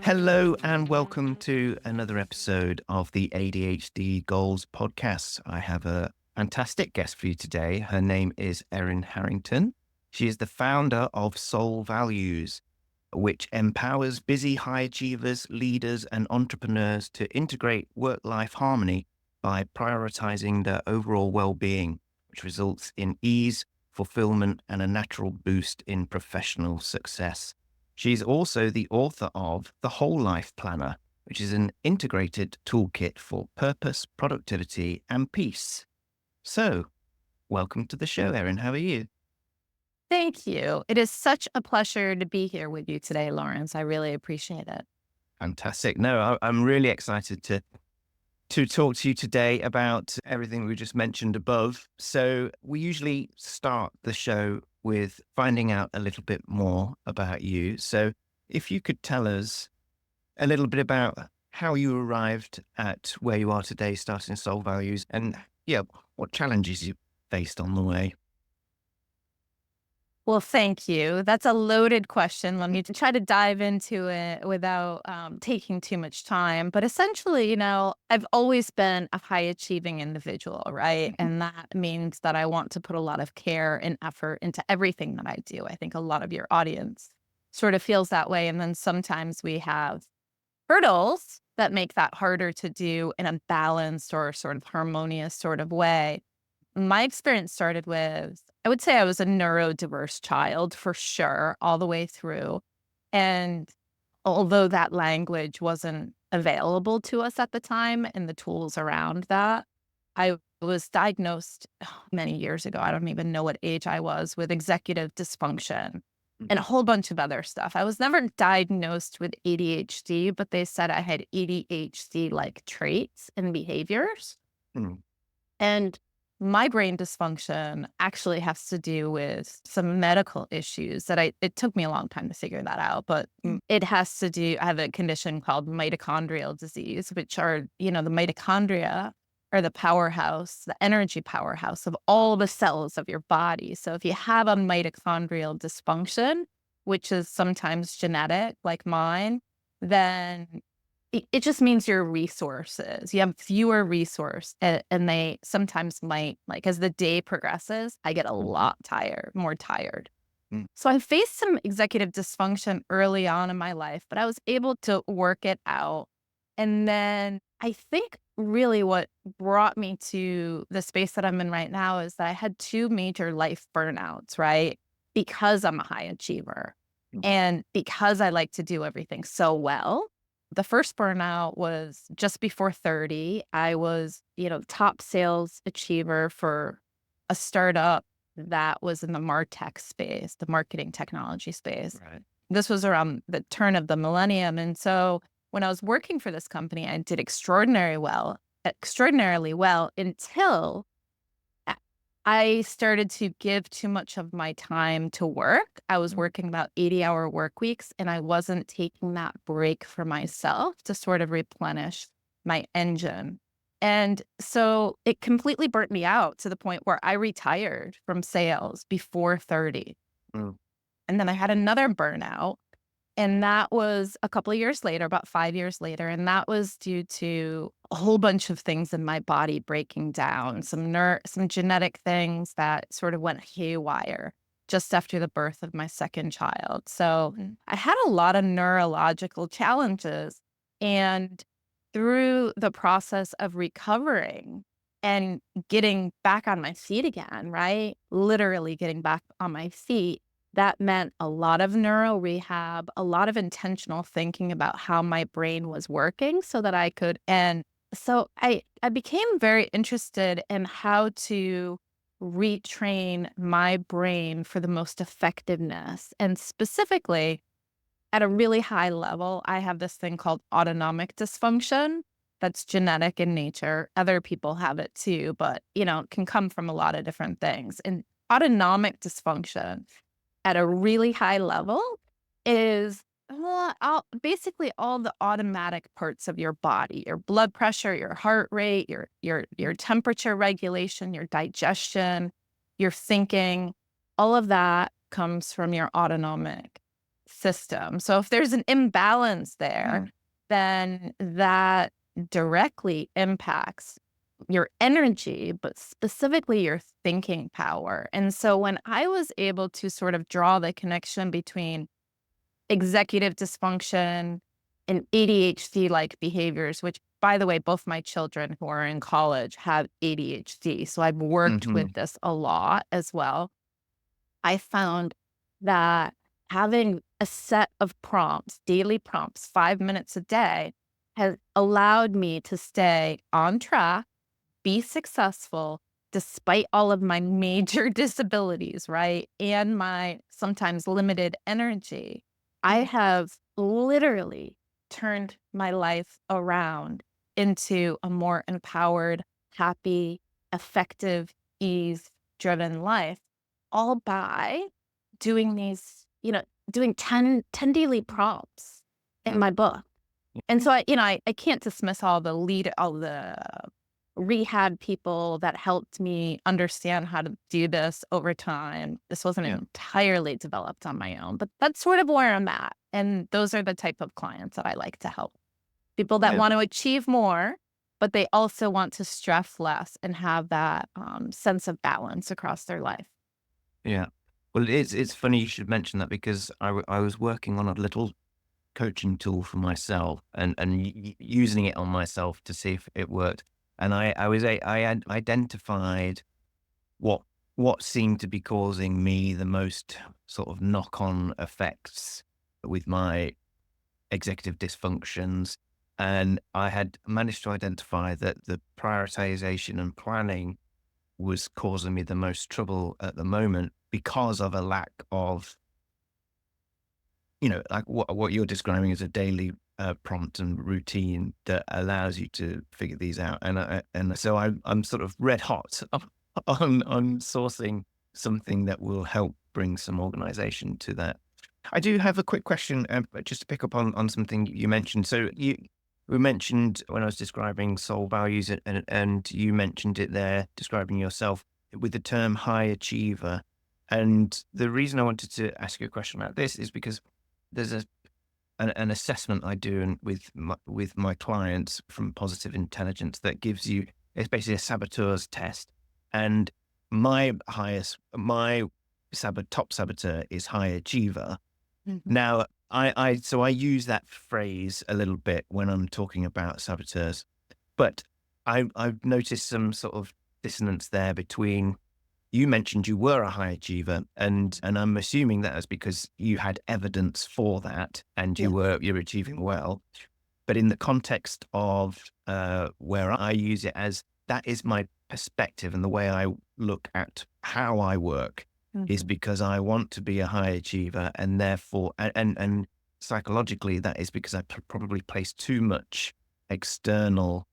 Hello and welcome to another episode of the ADHD Goals podcast. I have a fantastic guest for you today. Her name is Erin Harrington. She is the founder of Soul Values, which empowers busy high achievers, leaders, and entrepreneurs to integrate work-life harmony by prioritizing their overall well-being, which results in ease, fulfillment, and a natural boost in professional success. She's also the author of the Whole Life Planner, which is an integrated toolkit for purpose, productivity, and peace. So, welcome to the show, Erin. How are you? Thank you. It is such a pleasure to be here with you today, Laurence. I really appreciate it. Fantastic. No, I'm really excited to talk to you today about everything we just mentioned above. So we usually start the show with finding out a little bit more about you. So if you could tell us a little bit about how you arrived at where you are today, starting Soul Values, and what challenges you faced on the way. Well, thank you. That's a loaded question. Let me try to dive into it without taking too much time. But essentially, I've always been a high achieving individual, right? And that means that I want to put a lot of care and effort into everything that I do. I think a lot of your audience sort of feels that way. And then sometimes we have hurdles that make that harder to do in a balanced or sort of harmonious sort of way. My experience started with, I would say I was a neurodiverse child for sure, all the way through. And although that language wasn't available to us at the time and the tools around that, I was diagnosed many years ago. I don't even know what age I was, with executive dysfunction and a whole bunch of other stuff. I was never diagnosed with ADHD, but they said I had ADHD-like traits and behaviors. Mm. And my brain dysfunction actually has to do with some medical issues that it took me a long time to figure that out, but it has to do, I have a condition called mitochondrial disease, which are, the mitochondria are the powerhouse, the energy powerhouse of all the cells of your body. So if you have a mitochondrial dysfunction, which is sometimes genetic, like mine, then it just means your resources. You have fewer resources, and they sometimes might, like as the day progresses, I get a lot more tired. Mm. So I faced some executive dysfunction early on in my life, but I was able to work it out. And then I think really what brought me to the space that I'm in right now is that I had two major life burnouts, right? Because I'm a high achiever and because I like to do everything so well. The first burnout was just before 30. I was, top sales achiever for a startup that was in the MarTech space, the marketing technology space. Right. This was around the turn of the millennium. And so when I was working for this company, I did extraordinarily well until I started to give too much of my time to work. I was working about 80-hour work weeks, and I wasn't taking that break for myself to sort of replenish my engine. And so it completely burnt me out to the point where I retired from sales before 30. Mm. And then I had another burnout. And that was a couple of years later, about 5 years later. And that was due to a whole bunch of things in my body breaking down, some genetic things that sort of went haywire just after the birth of my second child. So I had a lot of neurological challenges. And through the process of recovering and getting back on my feet again, right? Literally getting back on my feet, that meant a lot of neuro rehab, a lot of intentional thinking about how my brain was working so that I could. And so I became very interested in how to retrain my brain for the most effectiveness. And specifically, at a really high level, I have this thing called autonomic dysfunction that's genetic in nature. Other people have it too, but, it can come from a lot of different things. And autonomic dysfunction at a really high level is basically all the automatic parts of your body, your blood pressure, your heart rate, your temperature regulation, your digestion, your thinking, all of that comes from your autonomic system. So if there's an imbalance there, then that directly impacts your energy, but specifically your thinking power. And so when I was able to sort of draw the connection between executive dysfunction and ADHD like behaviors, which, by the way, both my children who are in college have ADHD. So I've worked Hmm. with this a lot as well. I found that having a set of prompts, daily prompts, 5 minutes a day, has allowed me to stay on track, be successful despite all of my major disabilities, right? And my sometimes limited energy. I have literally turned my life around into a more empowered, happy, effective, ease driven life, all by doing these, doing ten daily prompts in my book. And so I can't dismiss all the rehab people that helped me understand how to do this over time. This wasn't Yeah. entirely developed on my own, but that's sort of where I'm at. And those are the type of clients that I like to help. People that Yeah. want to achieve more, but they also want to stress less and have that sense of balance across their life. Yeah. Well, it's funny you should mention that because I was working on a little coaching tool for myself and using it on myself to see if it worked. And I had identified what what seemed to be causing me the most sort of knock-on effects with my executive dysfunctions. And I had managed to identify that the prioritization and planning was causing me the most trouble at the moment because of a lack of, like what you're describing as a daily prompt and routine that allows you to figure these out. And so I'm sort of red hot on sourcing something that will help bring some organization to that. I do have a quick question, just to pick up on something you mentioned. So we mentioned when I was describing soul values, and you mentioned it there, describing yourself with the term high achiever. And the reason I wanted to ask you a question about this is because there's an assessment I do with my clients from Positive Intelligence that gives you, it's basically a saboteurs test. And my top saboteur is high achiever. Mhm. Now, so I use that phrase a little bit when I'm talking about saboteurs, but I've noticed some sort of dissonance there between, you mentioned you were a high achiever, and I'm assuming that is because you had evidence for that and Yeah. you're achieving well. But in the context of where I use it as, that is my perspective, and the way I look at how I work is Mhm. because I want to be a high achiever, and therefore, and psychologically, that is because I probably place too much external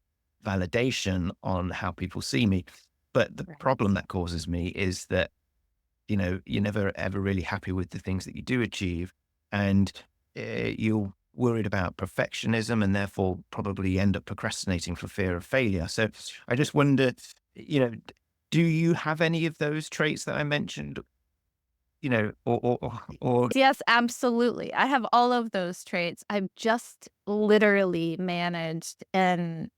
validation on how people see me. But the Right. problem that causes me is that, you're never ever really happy with the things that you do achieve. And you're worried about perfectionism and therefore probably end up procrastinating for fear of failure. So I just wonder, do you have any of those traits that I mentioned, or Yes, absolutely. I have all of those traits. I've just literally managed and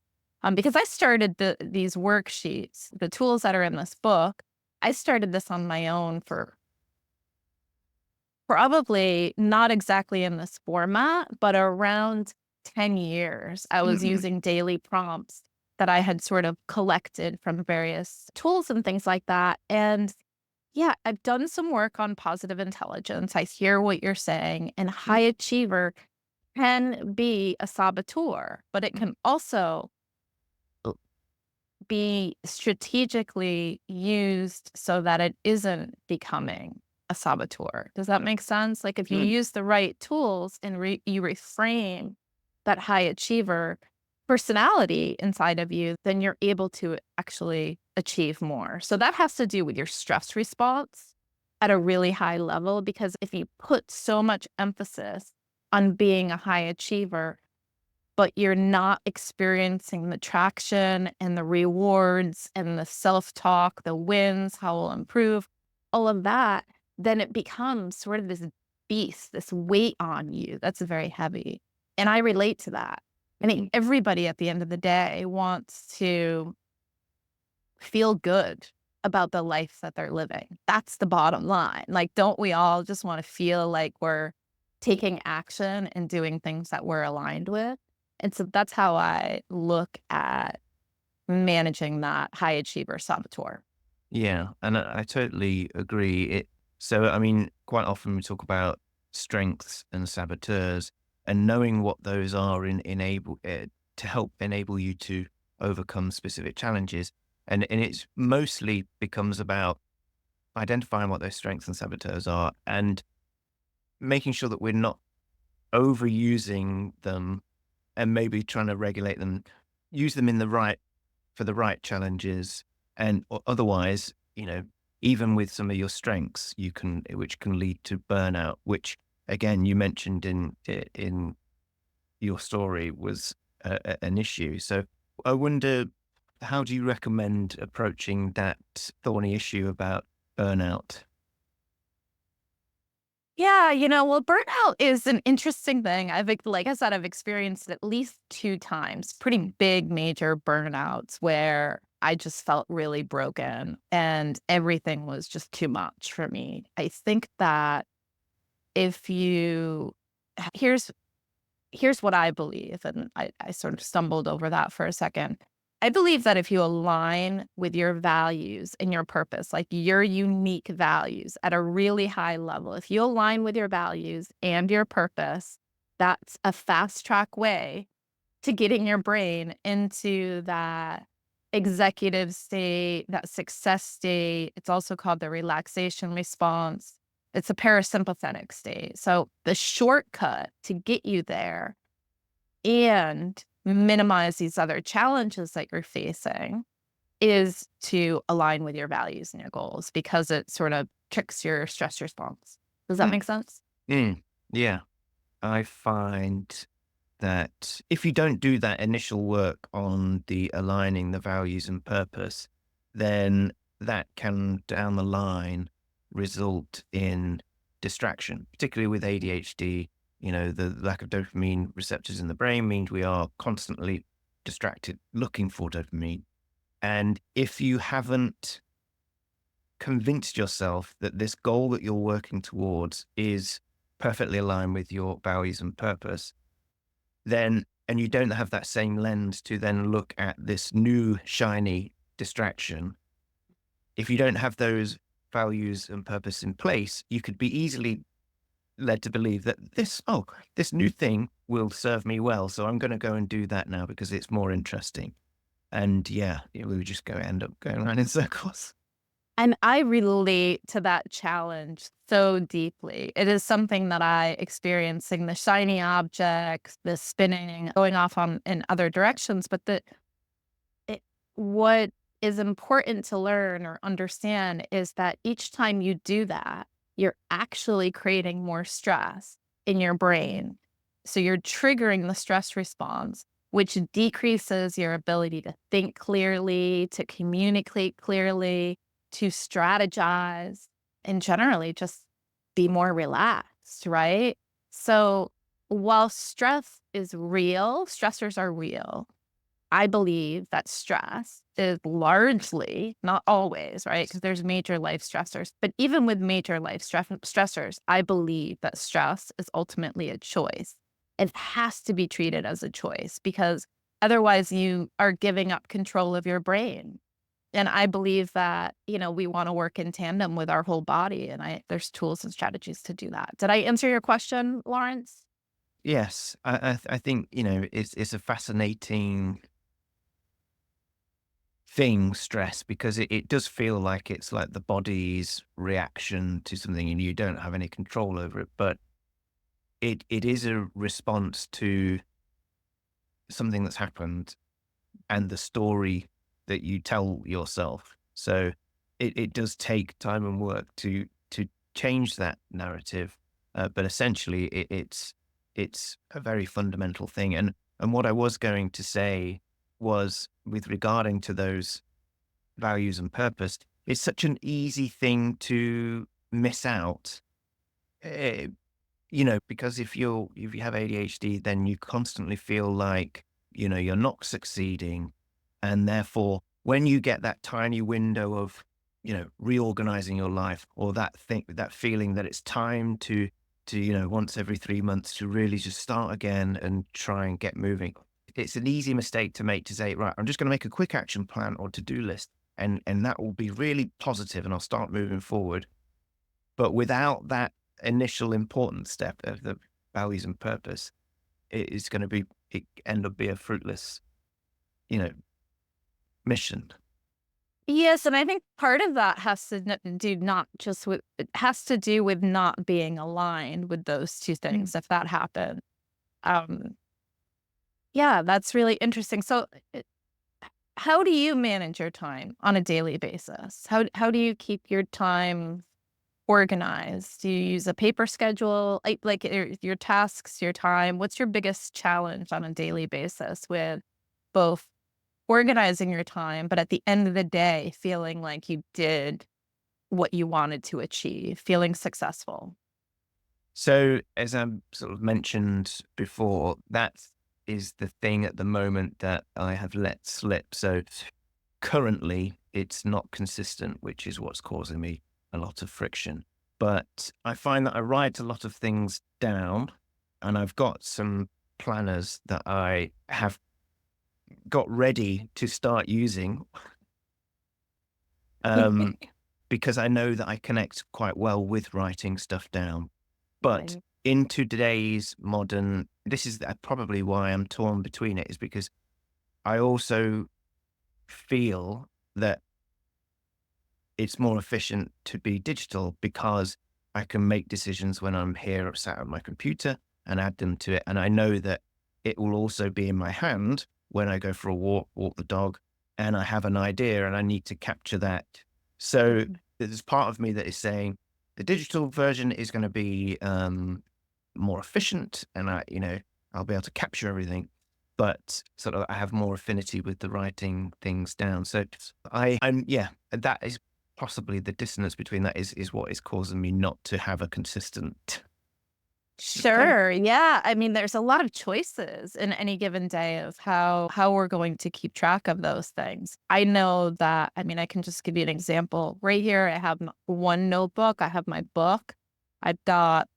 because I started these worksheets, the tools that are in this book, I started this on my own for probably not exactly in this format, but around 10 years. I was using daily prompts that I had sort of collected from various tools and things like that. And yeah, I've done some work on positive intelligence. I hear what you're saying. And high achiever can be a saboteur, but it can also be strategically used so that it isn't becoming a saboteur. Does that make sense? Like if you use the right tools and you reframe that high achiever personality inside of you, then you're able to actually achieve more. So that has to do with your stress response at a really high level, because if you put so much emphasis on being a high achiever, but you're not experiencing the traction and the rewards and the self-talk, the wins, how we'll improve, all of that, then it becomes sort of this beast, this weight on you that's very heavy. And I relate to that. I think everybody at the end of the day wants to feel good about the life that they're living. That's the bottom line. Like, don't we all just want to feel like we're taking action and doing things that we're aligned with? And so that's how I look at managing that high achiever saboteur. Yeah, and I totally agree. So I mean, quite often we talk about strengths and saboteurs, and knowing what those are to help enable you to overcome specific challenges. And it's mostly becomes about identifying what those strengths and saboteurs are and making sure that we're not overusing them and maybe trying to regulate them, use them in the right for the right challenges. And otherwise, even with some of your strengths, which can lead to burnout, which again, you mentioned in your story was an issue. So I wonder, how do you recommend approaching that thorny issue about burnout? Yeah, well, burnout is an interesting thing. Like I said, I've experienced it at least 2 times, pretty big major burnouts where I just felt really broken and everything was just too much for me. I think that if you here's here's what I believe, and I sort of stumbled over that for a second. I believe that if you align with your values and your purpose, like your unique values at a really high level, if you align with your values and your purpose, that's a fast track way to getting your brain into that executive state, that success state. It's also called the relaxation response. It's a parasympathetic state. So the shortcut to get you there and minimize these other challenges that you're facing is to align with your values and your goals because it sort of tricks your stress response. Does that Mm, make sense? yeah, I find that if you don't do that initial work on the aligning the values and purpose, then that can down the line result in distraction, particularly with ADHD. The lack of dopamine receptors in the brain means we are constantly distracted looking for dopamine. And if you haven't convinced yourself that this goal that you're working towards is perfectly aligned with your values and purpose, then and you don't have that same lens to then look at this new shiny distraction, if you don't have those values and purpose in place, you could be easily led to believe that this new thing will serve me well, so I'm going to go and do that now because it's more interesting. And yeah, we would just end up going around in circles. And I relate to that challenge so deeply. It is something that I experiencing the shiny objects, the spinning, going off on in other directions. But what is important to learn or understand is that each time you do that, you're actually creating more stress in your brain. So you're triggering the stress response, which decreases your ability to think clearly, to communicate clearly, to strategize, and generally just be more relaxed, right? So while stress is real, stressors are real. I believe that stress is largely, not always, right? Because there's major life stressors. But even with major life stressors, I believe that stress is ultimately a choice. It has to be treated as a choice because otherwise you are giving up control of your brain. And I believe that, we want to work in tandem with our whole body. And there's tools and strategies to do that. Did I answer your question, Laurence? Yes, I think it's a fascinating thing, stress, because it does feel like it's like the body's reaction to something and you don't have any control over it. But it is a response to something that's happened and the story that you tell yourself. So it does take time and work to change that narrative. But essentially it's a very fundamental thing. And what I was going to say was with regarding to those values and purpose, it's such an easy thing to miss out. Eh, because if you have ADHD, then you constantly feel like, you're not succeeding. And therefore, when you get that tiny window of, reorganizing your life, or that feeling that it's time to, once every 3 months to really just start again and try and get moving. It's an easy mistake to make, to say, right, I'm just going to make a quick action plan or to-do list. And that will be really positive and I'll start moving forward. But without that initial important step of the values and purpose, it end up being a fruitless, you know, mission. Yes, and I think part of that has to do not just with it has to do with not being aligned with those 2 things, if that happened. Um, yeah, that's really interesting. So, how do you manage your time on a daily basis? How do you keep your time organized? Do you use a paper schedule? Like your tasks, your time? What's your biggest challenge on a daily basis with both organizing your time, but at the end of the day, feeling like you did what you wanted to achieve, feeling successful? So, as I sort of mentioned before, that is the thing at the moment that I have let slip. So, currently, it's not consistent, which is what's causing me a lot of friction. But I find that I write a lot of things down, and I've got some planners that I have got ready to start using, um, because I know that I connect quite well with writing stuff down. But Right. in today's modern, this is probably why I'm torn between it, is because I also feel that it's more efficient to be digital because I can make decisions when I'm here sat at my computer and add them to it. And I know that it will also be in my hand when I go for a walk the dog, and I have an idea and I need to capture that. So Mhm. there's part of me that is saying the digital version is going to be more efficient, and I'll be able to capture everything. But sort of I have more affinity with the writing things down. So I'm yeah, that is possibly the dissonance between that is what is causing me not to have a consistent kind of. Sure. Yeah. I mean, there's a lot of choices in any given day of how we're going to keep track of those things. I know that, I mean, I can just give you an example. Right here, I have one notebook. I have my book. I've got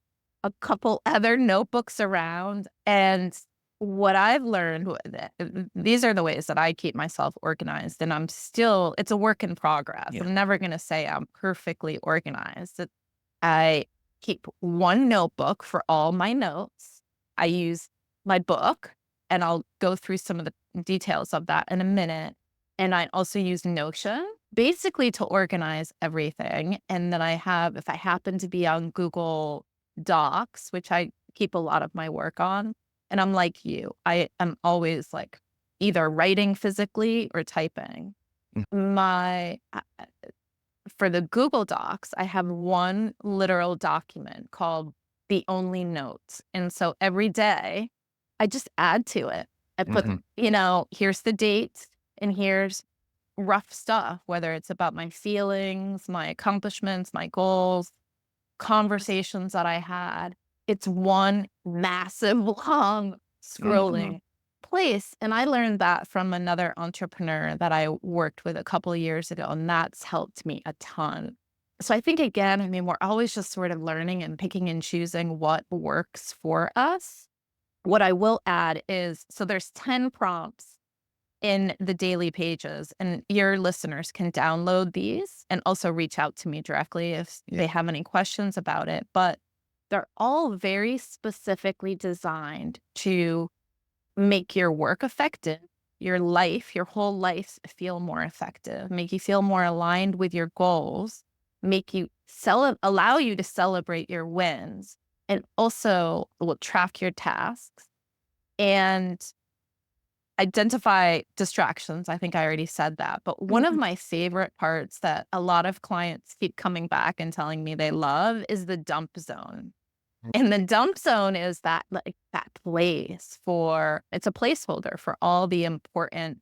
a couple other notebooks around. And what I've learned, these are the ways that I keep myself organized. And it's a work in progress. Yeah. I'm never going to say I'm perfectly organized. I keep one notebook for all my notes. I use my book, and I'll go through some of the details of that in a minute. And I also use Notion basically to organize everything. And then if I happen to be on Google Docs, which I keep a lot of my work on, and I'm like you, I am always like either writing physically or typing. Mm. My For the Google Docs, I have one literal document called the only notes. And so every day I just add to it. I put, Mhm. here's the date and here's rough stuff, whether it's about my feelings, my accomplishments, my goals, conversations that I had. It's one massive, long, Mhm. scrolling place. And I learned that from another entrepreneur that I worked with a couple of years ago, and that's helped me a ton. So I think, again, I mean, we're always just sort of learning and picking and choosing what works for us. What I will add is, so there's 10 prompts in the daily pages, and your listeners can download these and also reach out to me directly if Yeah. they have any questions about it. But they're all very specifically designed to make your work effective, your whole life feel more effective, make you feel more aligned with your goals, make you allow you to celebrate your wins, and also will track your tasks and identify distractions. I think I already said that. But one of Mhm. my favorite parts that a lot of clients keep coming back and telling me they love is the dump zone. And the dump zone is that like that place for it's a placeholder for all the important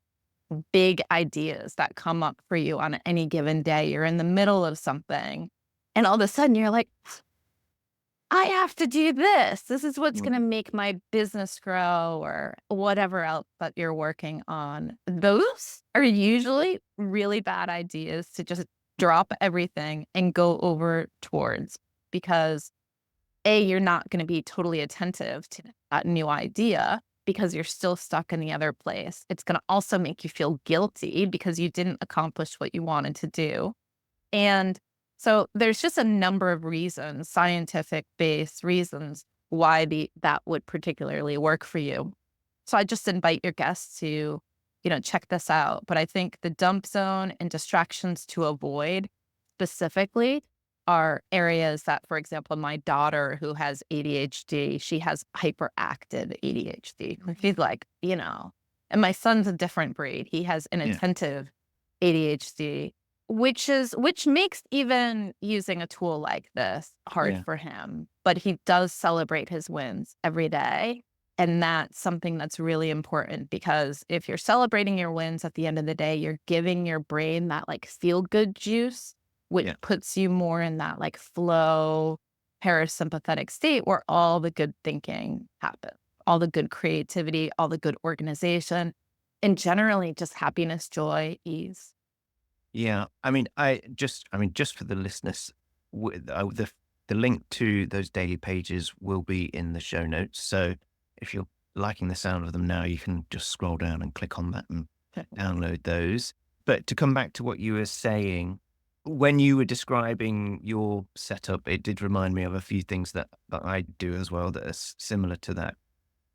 big ideas that come up for you on any given day. You're in the middle of something and all of a sudden you're like, I have to do this. This is what's Mm. going to make my business grow or whatever else that you're working on. Those are usually really bad ideas to just drop everything and go over towards because A, you're not going to be totally attentive to that new idea because you're still stuck in the other place. It's going to also make you feel guilty because you didn't accomplish what you wanted to do. And so there's just a number of reasons, scientific-based reasons why that would particularly work for you. So I just invite your guests to, check this out. But I think the dump zone and distractions to avoid specifically are areas that, for example, my daughter who has ADHD, she has hyperactive ADHD. She's like, and my son's a different breed. He has Yeah. inattentive ADHD, which makes even using a tool like this hard Yeah. for him, but he does celebrate his wins every day, and that's something that's really important because if you're celebrating your wins at the end of the day, you're giving your brain that, like, feel-good juice, which Yeah. puts you more in that, like, flow, parasympathetic state where all the good thinking happens, all the good creativity, all the good organization, and generally just happiness, joy, ease. Yeah. Just for the listeners, the link to those daily pages will be in the show notes. So if you're liking the sound of them now, you can just scroll down and click on that and download those. But to come back to what you were saying, when you were describing your setup, it did remind me of a few things that I do as well that are similar to that.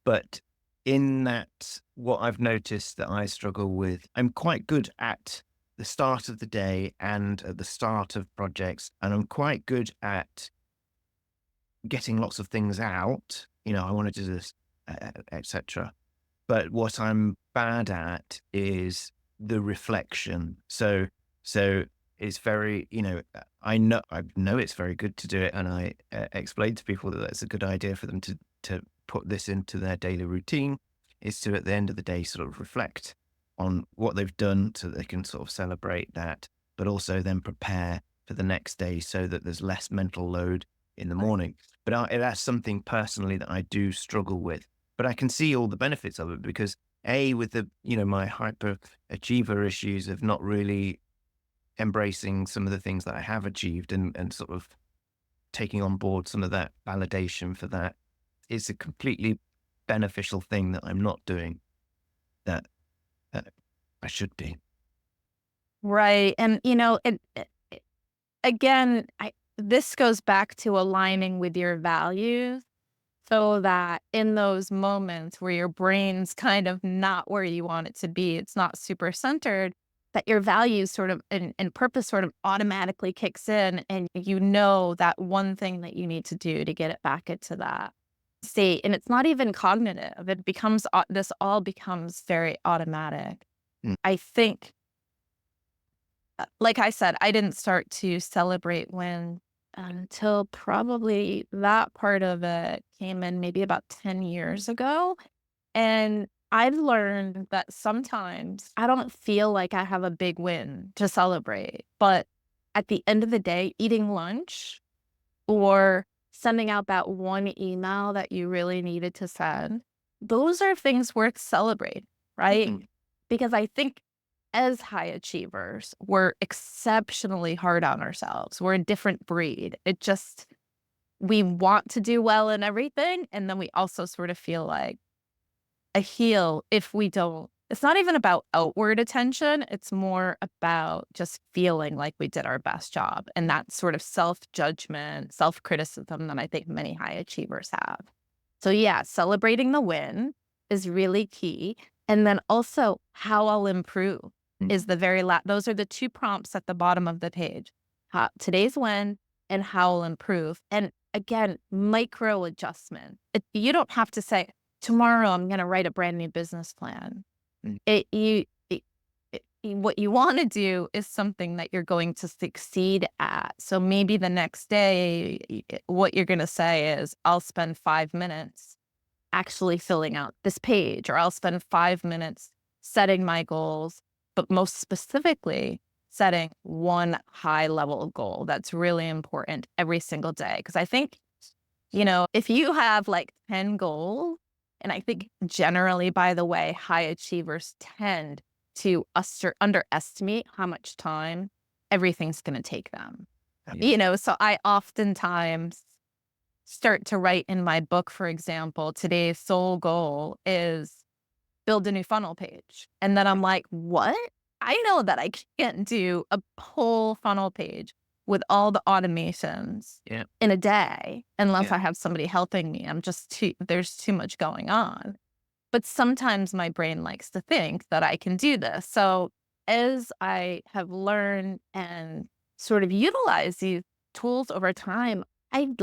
But in that, what I've noticed that I struggle with, I'm quite good at the start of the day and at the start of projects, and I'm quite good at getting lots of things out. I want to do this, etc. But what I'm bad at is the reflection. So it's very, I know it's very good to do it, and I explain to people that that's a good idea for them to put this into their daily routine. Is to at the end of the day sort of reflect on what they've done, so that they can sort of celebrate that, but also then prepare for the next day, so that there's less mental load in the morning. But that's something personally that I do struggle with. But I can see all the benefits of it because with my hyper achiever issues of not really embracing some of the things that I have achieved and sort of taking on board some of that validation for that is a completely beneficial thing that I'm not doing that, I should be. Right, and, again, this goes back to aligning with your values so that in those moments where your brain's kind of not where you want it to be, it's not super centered, that your values sort of and purpose sort of automatically kicks in, and you know that one thing that you need to do to get it back into that state, and it's not even cognitive. It becomes this all becomes very automatic. Mm. I think like I said, I didn't start to celebrate when until probably that part of it came in maybe about 10 years ago. And I've learned that sometimes I don't feel like I have a big win to celebrate. But at the end of the day, eating lunch or sending out that one email that you really needed to send, those are things worth celebrating, right? Mm. Because I think as high achievers, we're exceptionally hard on ourselves. We're a different breed. We want to do well in everything. And then we also sort of feel like a heel if we don't. It's not even about outward attention. It's more about just feeling like we did our best job. And that sort of self judgment, self criticism that I think many high achievers have. So, yeah, celebrating the win is really key. And then also how I'll improve Mm. is those are the two prompts at the bottom of the page. Today's win and how I'll improve. And again, micro adjustment. You don't have to say, tomorrow I'm going to write a brand new business plan. Mm. It, you, what you want to do is something that you're going to succeed at. So maybe the next day, what you're going to say is, I'll spend 5 minutes actually filling out this page, or I'll spend 5 minutes setting my goals, but most specifically, setting one high level goal that's really important every single day. Because I think, if you have like 10 goals, and I think generally, by the way, high achievers tend to underestimate how much time everything's going to take them. Yeah. So I oftentimes start to write in my book, for example, today's sole goal is build a new funnel page. And then I'm like, what? I know that I can't do a whole funnel page with all the automations Yeah. in a day unless Yeah. I have somebody helping me. There's too much going on. But sometimes my brain likes to think that I can do this. So as I have learned and sort of utilized these tools over time, I'm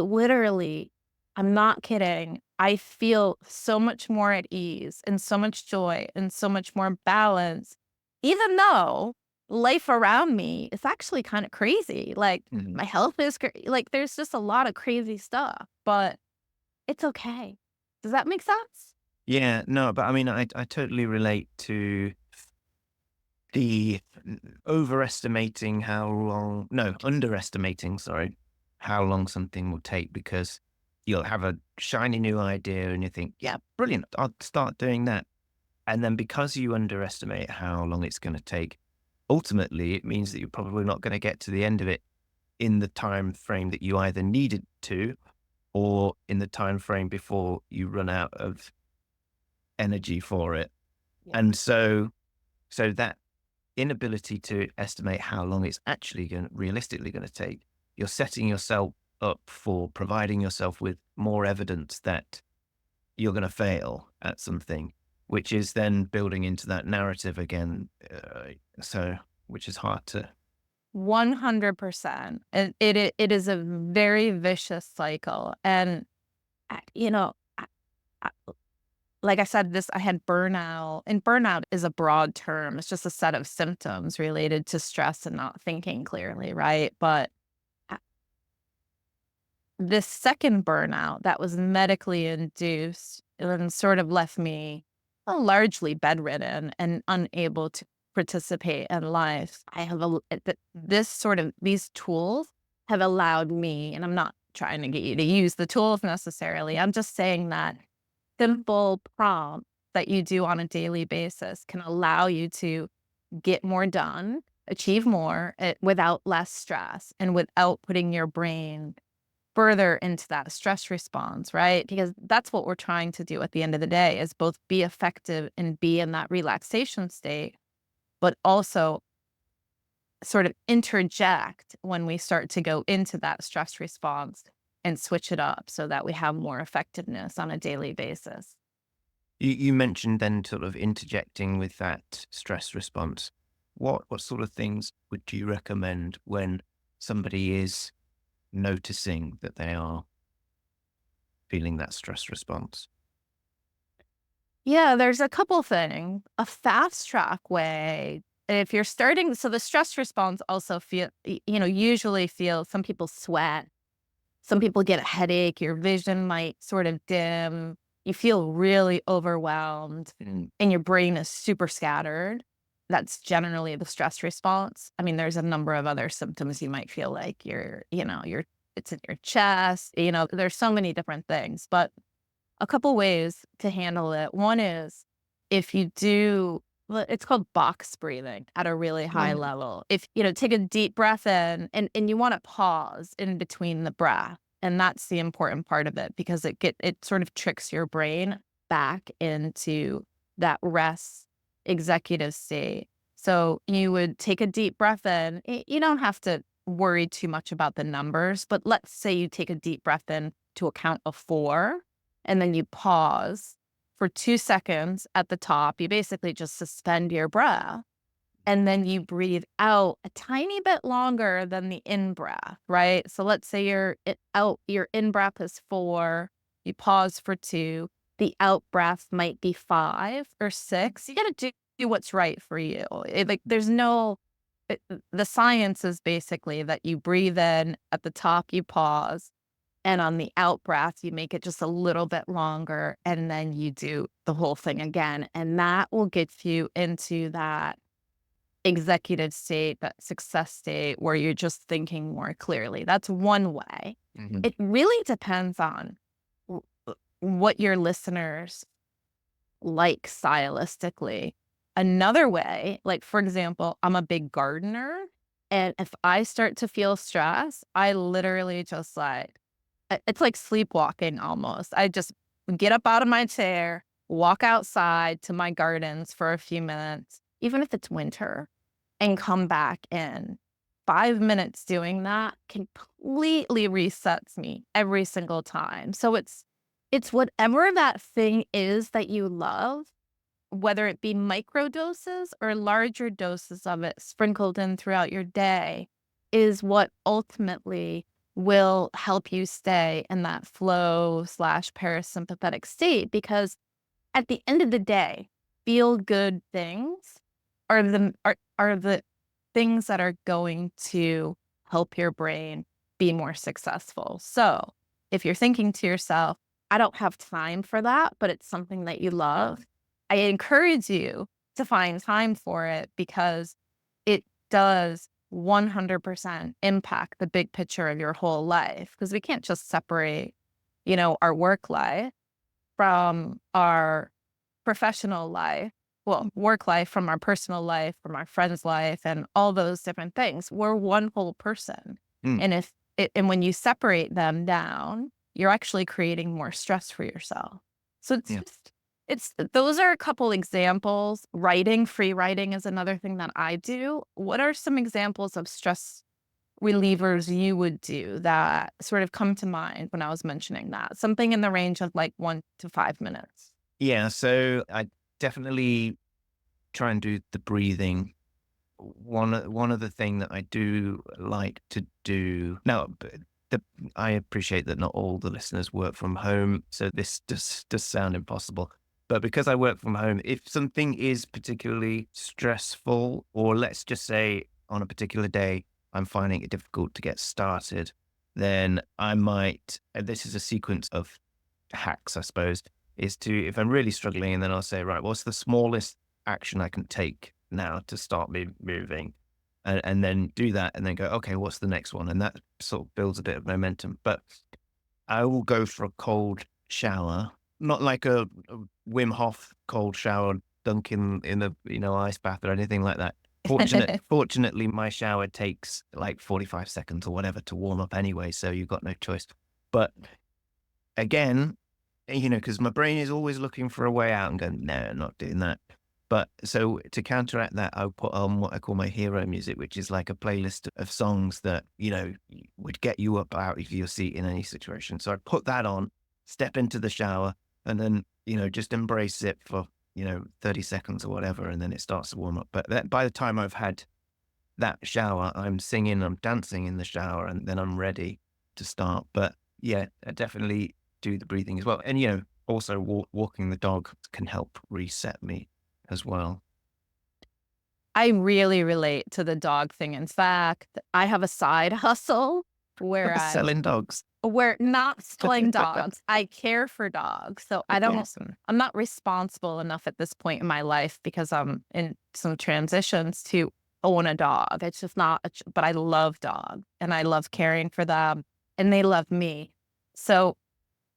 not kidding. I feel so much more at ease and so much joy and so much more balance, even though life around me is actually kind of crazy. Like Mhm. my health is like there's just a lot of crazy stuff, but it's okay. Does that make sense? Yeah, no, but I mean, I totally relate to the overestimating how long, no, underestimating, sorry, how long something will take because you'll have a shiny new idea and you think, yeah, brilliant, I'll start doing that. And then because you underestimate how long it's going to take, ultimately it means that you're probably not going to get to the end of it in the time frame that you either needed to or in the time frame before you run out of energy for it. Yeah. And so that inability to estimate how long it's actually going realistically going to take, you're setting yourself up for providing yourself with more evidence that you're going to fail at something, which is then building into that narrative again. So, which is hard to. 100%. And it is a very vicious cycle. And, I you know, I like I said, I had burnout, and burnout is a broad term. It's just a set of symptoms related to stress and not thinking clearly, right? But a this second burnout that was medically induced and sort of left me, largely bedridden and unable to participate in life. I have these tools have allowed me, and I'm not trying to get you to use the tools necessarily. I'm just saying that simple prompt that you do on a daily basis can allow you to get more done, achieve more, without less stress and without putting your brain further into that stress response, right? Because that's what we're trying to do at the end of the day is both be effective and be in that relaxation state, but also sort of interject when we start to go into that stress response and switch it up so that we have more effectiveness on a daily basis. You mentioned then sort of interjecting with that stress response. What sort of things would you recommend when somebody is noticing that they are feeling that stress response? Yeah, there's a couple things. A fast track way, if you're starting, so the stress response also usually feel some people sweat, some people get a headache, your vision might sort of dim, you feel really overwhelmed, Mm. and your brain is super scattered. That's generally the stress response. I mean, there's a number of other symptoms you might feel like it's in your chest, there's so many different things, but a couple ways to handle it. One is if you do, well, it's called box breathing at a really high Mm. level. If, take a deep breath in and you want to pause in between the breath. And that's the important part of it because it sort of tricks your brain back into that rest executive state. So you would take a deep breath in. You don't have to worry too much about the numbers, but let's say you take a deep breath in to a count of 4 and then you pause for 2 seconds at the top. You basically just suspend your breath, and then you breathe out a tiny bit longer than the in breath, right? So let's say your in breath is 4, you pause for 2, the out breath might be 5 or 6. You gotta do do what's right for you. There's no, the science is basically that you breathe in at the top, you pause, and on the out breath, you make it just a little bit longer, and then you do the whole thing again. And that will get you into that executive state, that success state where you're just thinking more clearly. That's one way. Mhm. It really depends on what your listeners like stylistically. Another way, like for example, I'm a big gardener. And if I start to feel stress, I literally just like, it's like sleepwalking almost. I just get up out of my chair, walk outside to my gardens for a few minutes, even if it's winter, and come back in. 5 minutes doing that completely resets me every single time. So it's whatever that thing is that you love, whether it be micro doses or larger doses of it sprinkled in throughout your day, is what ultimately will help you stay in that flow slash parasympathetic state. Because at the end of the day, feel good things are the things that are going to help your brain be more successful. So if you're thinking to yourself, I don't have time for that, but it's something that you love, I encourage you to find time for it because it does 100% impact the big picture of your whole life. Because we can't just separate, our work life from our professional life, well, work life from our personal life, from our friend's life, and all those different things. We're one whole person. Mm. And and when you separate them down, you're actually creating more stress for yourself. So Yeah. those are a couple examples. Free writing is another thing that I do. What are some examples of stress relievers you would do that sort of come to mind when I was mentioning that? Something in the range of like 1 to 5 minutes. Yeah. So I definitely try and do the breathing. One of the thing that I do like to do now, I appreciate that not all the listeners work from home, so this does sound impossible. But because I work from home, if something is particularly stressful, or let's just say on a particular day I'm finding it difficult to get started, then I might. This is a sequence of hacks, I suppose, is to, if I'm really struggling, and then I'll say, right, what's the smallest action I can take now to start me moving? And then do that and then go, okay, what's the next one? And that sort of builds a bit of momentum. But I will go for a cold shower, not like a Wim Hof cold shower, dunk in a, ice bath or anything like that. Fortunately, my shower takes like 45 seconds or whatever to warm up anyway. So you've got no choice. But again, because my brain is always looking for a way out and going, no, I'm not doing that. But so to counteract that, I'll put on what I call my hero music, which is like a playlist of songs that, would get you up out of your seat in any situation. So I put that on, step into the shower, and then, just embrace it for, 30 seconds or whatever. And then it starts to warm up. But by the time I've had that shower, I'm singing, I'm dancing in the shower, and then I'm ready to start. But yeah, I definitely do the breathing as well. And, also walking the dog can help reset me as well. I really relate to the dog thing. In fact, I have a side hustle where Selling dogs. we're not selling dogs. I care for dogs. So Awesome. I'm not responsible enough at this point in my life because I'm in some transitions to own a dog. It's just not, but I love dogs and I love caring for them and they love me. So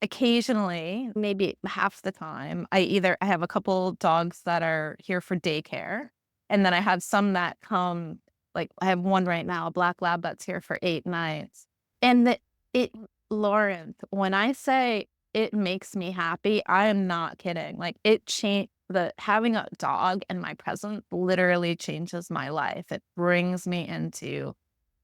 occasionally, maybe half the time, I have a couple dogs that are here for daycare. And then I have some that come, like I have one right now, a black lab that's here for 8 nights. And it, Laurence, when I say it makes me happy, I am not kidding. Like it changed having a dog in my presence literally changes my life. It brings me into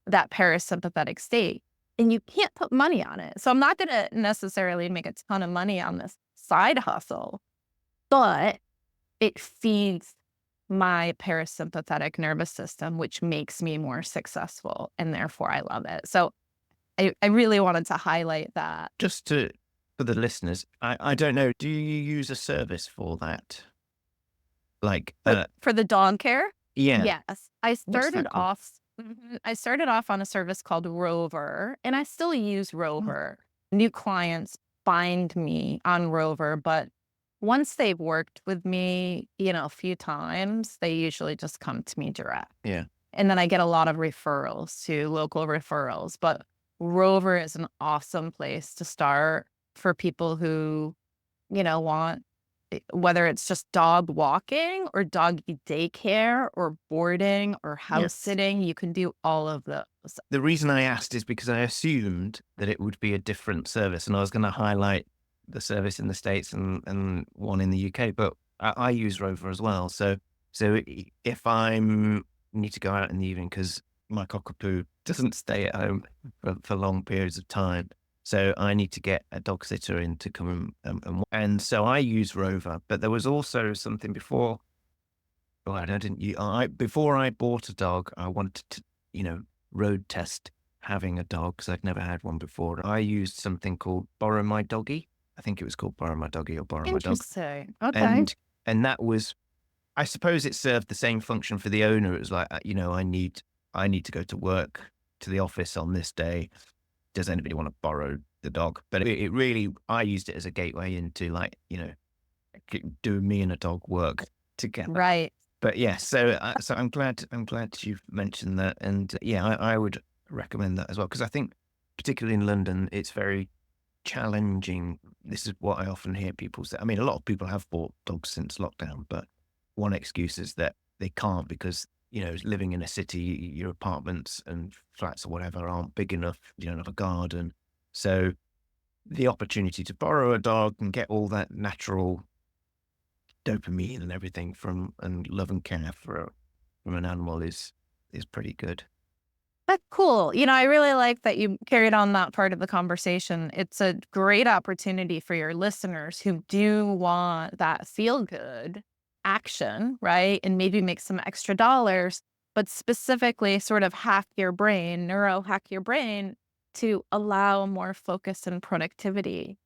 that parasympathetic state. And you can't put money on it. So I'm not going to necessarily make a ton of money on this side hustle, but it feeds my parasympathetic nervous system, which makes me more successful. And therefore, I love it. So I really wanted to highlight that. Just for the listeners, I don't know, do you use a service for that? Like, For the dog care? yeah, Yes. I what's started that called? off I started off on a service called Rover, and I still use Oh, Rover. New clients find me on Rover, but once they've worked with me, a few times, they usually just come to me direct. yeah, And then I get a lot of referrals to local referrals, but Rover is an awesome place to start for people who want whether it's just dog walking or doggy daycare or boarding or yeah. house sitting, you can do all of those. The reason I asked is because I assumed that it would be a different service, and I was going to highlight the service in the States and one in the UK, but I use Rover as well. So if I'm need to go out in the evening because my cockapoo doesn't stay at home for long periods of time, so I need to get a dog sitter in to come and so I use Rover. But there was also something before. Well, I didn't. Before I bought a dog, I wanted to, road test having a dog because I'd never had one before. I used something called Borrow My Doggy. I think it was called Borrow My Doggy or Borrow My Dog, Interesting. Okay. and and that was, I suppose, it served the same function for the owner. It was like, I need to go to work to the office on this day. Does anybody want to borrow the dog? But it really, I used it as a gateway into, like, do me and a dog work together. Right. But yeah, so I'm glad you've mentioned that, and yeah, I would recommend that as well because I think, particularly in London, it's very challenging. This is what I often hear people say. I mean, a lot of people have bought dogs since lockdown, but one excuse is that they can't because living in a city, your apartments and flats or whatever aren't big enough. You don't have a garden, so the opportunity to borrow a dog and get all that natural dopamine and everything and love and care from an animal is pretty good. That's cool. I really like that you carried on that part of the conversation. It's a great opportunity for your listeners who do want that feel good action, right? And maybe make some extra dollars, but specifically sort of hack your brain, neuro hack your brain to allow more focus and productivity.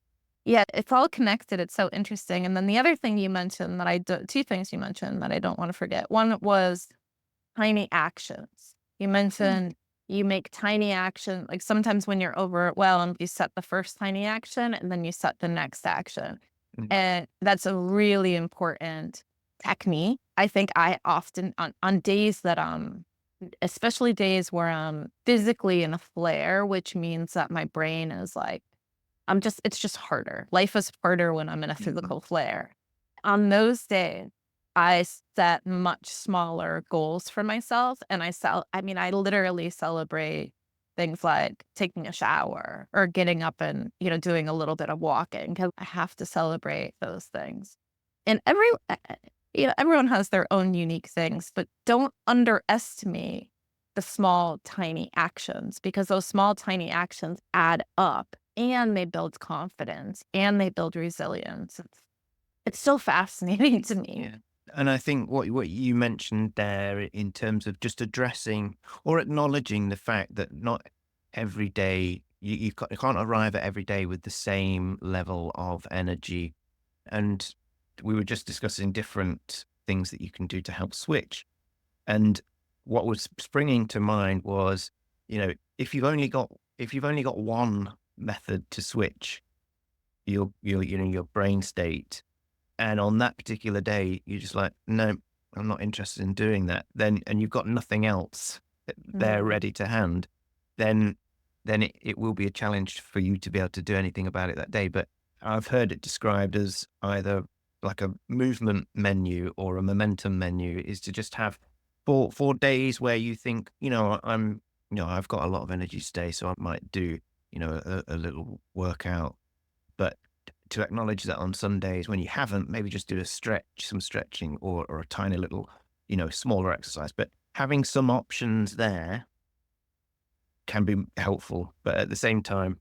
Yeah, it's all connected. It's so interesting. And then the other thing you mentioned that two things you mentioned that I don't want to forget. One was tiny actions. You Mm, mentioned you make tiny action, like sometimes when you're overwhelmed, you set the first tiny action and then you set the next action. mm, And that's a really important technique. I think I often on days that especially days where I'm physically in a flare, which means that my brain is like, it's just harder. Life is harder when I'm in a mhm. physical flare. On those days, I set much smaller goals for myself, and I literally celebrate things like taking a shower or getting up and, doing a little bit of walking because I have to celebrate those things. And everyone has their own unique things, but don't underestimate the small, tiny actions because those small, tiny actions add up and they build confidence and they build resilience. It's so fascinating to me. Yeah. And I think what you mentioned there in terms of just addressing or acknowledging the fact that not every day you can't arrive at every day with the same level of energy. And we were just discussing different things that you can do to help switch. And what was springing to mind was, if you've only got one method to switch your brain state, and on that particular day you're just like, no, I'm not interested in doing that. Then and you've got nothing else there Mm. ready to hand, then it will be a challenge for you to be able to do anything about it that day. But I've heard it described as either like a movement menu or a momentum menu, is to just have four days where you think, I've got a lot of energy today, so I might do, a little workout. But to acknowledge that on Sundays when you haven't, maybe just do some stretching or a tiny little, smaller exercise. But having some options there can be helpful. But at the same time,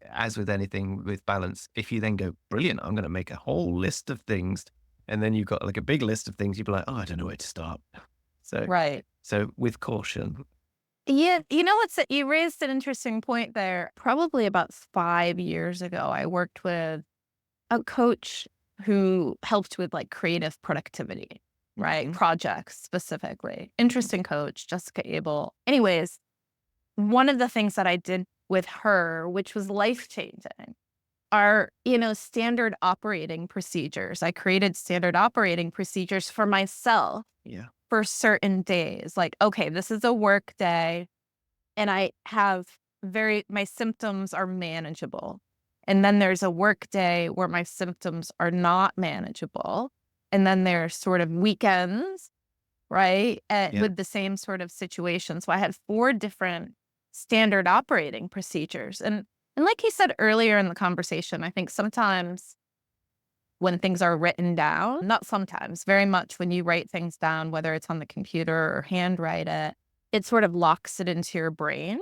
as with anything with balance, if you then go, brilliant, I'm going to make a whole list of things, and then you've got like a big list of things, you'd be like, oh, I don't know where to start. So, Right. so with caution. Yeah, you raised an interesting point there. Probably about 5 years ago, I worked with a coach who helped with, like, creative productivity. right? Projects specifically. Interesting coach, Jessica Abel. Anyways, one of the things that I did with her, which was life-changing, are, standard operating procedures. I created standard operating procedures for myself Yeah. for certain days. Like, okay, this is a work day and I have my symptoms are manageable. And then there's a work day where my symptoms are not manageable. And then there's sort of weekends, right? Yeah. With the same sort of situation. So I had 4 different standard operating procedures. And like you said earlier in the conversation, I think sometimes when things are written down, not sometimes, very much when you write things down, whether it's on the computer or handwrite it, it sort of locks it into your brain.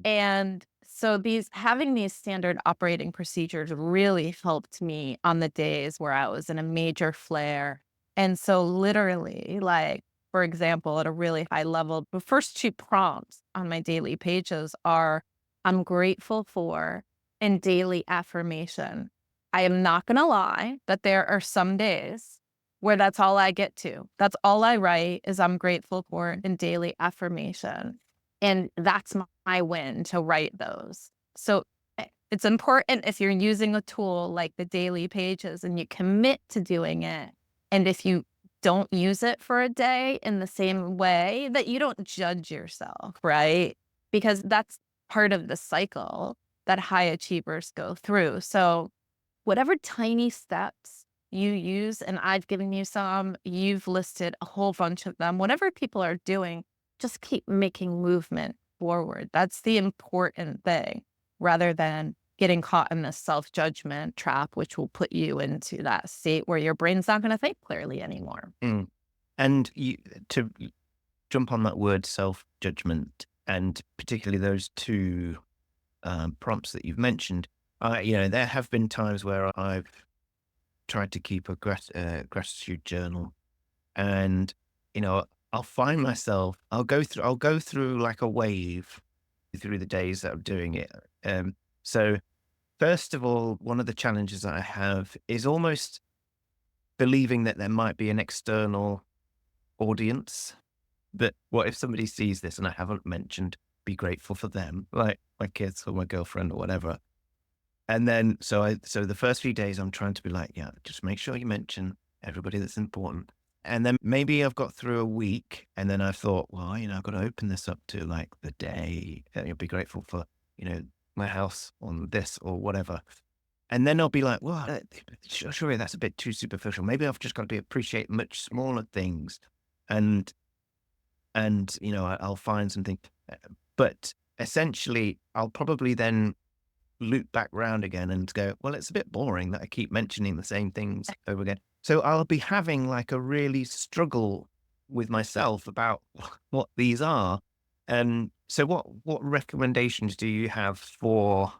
And so having these standard operating procedures really helped me on the days where I was in a major flare. And so literally, like, for example, at a really high level, the first 2 prompts on my daily pages are I'm grateful for and daily affirmation. I am not going to lie that there are some days where that's all I get to. That's all I write is I'm grateful for and daily affirmation. And that's my win to write those. So it's important if you're using a tool like the daily pages and you commit to doing it. And if you don't use it for a day in the same way, that you don't judge yourself, right? Because that's part of the cycle that high achievers go through. So whatever tiny steps you use, and I've given you some, you've listed a whole bunch of them, whatever people are doing, just keep making movement forward. That's the important thing, rather than getting caught in this self-judgment trap, which will put you into that state where your brain's not going to think clearly anymore. Mm. And to jump on that word self-judgment, and particularly those 2 prompts that you've mentioned, there have been times where I've tried to keep a gratitude journal, and I'll find myself, I'll go through like a wave through the days that I'm doing it. So first of all, one of the challenges that I have is almost believing that there might be an external audience. But what if somebody sees this and I haven't mentioned be grateful for them, like my kids or my girlfriend or whatever? And then, so the first few days I'm trying to be like, yeah, just make sure you mention everybody that's important. And then maybe I've got through a week and then I thought, well, I've got to open this up to like the day. And you'll be grateful for, my house on this or whatever. And then I'll be like, well, surely that's a bit too superficial. Maybe I've just got to appreciate much smaller things. And I'll find something. But essentially, I'll probably then loop back round again and go, well, it's a bit boring that I keep mentioning the same things over again. So I'll be having like a really struggle with myself about what these are. And so what recommendations do you have for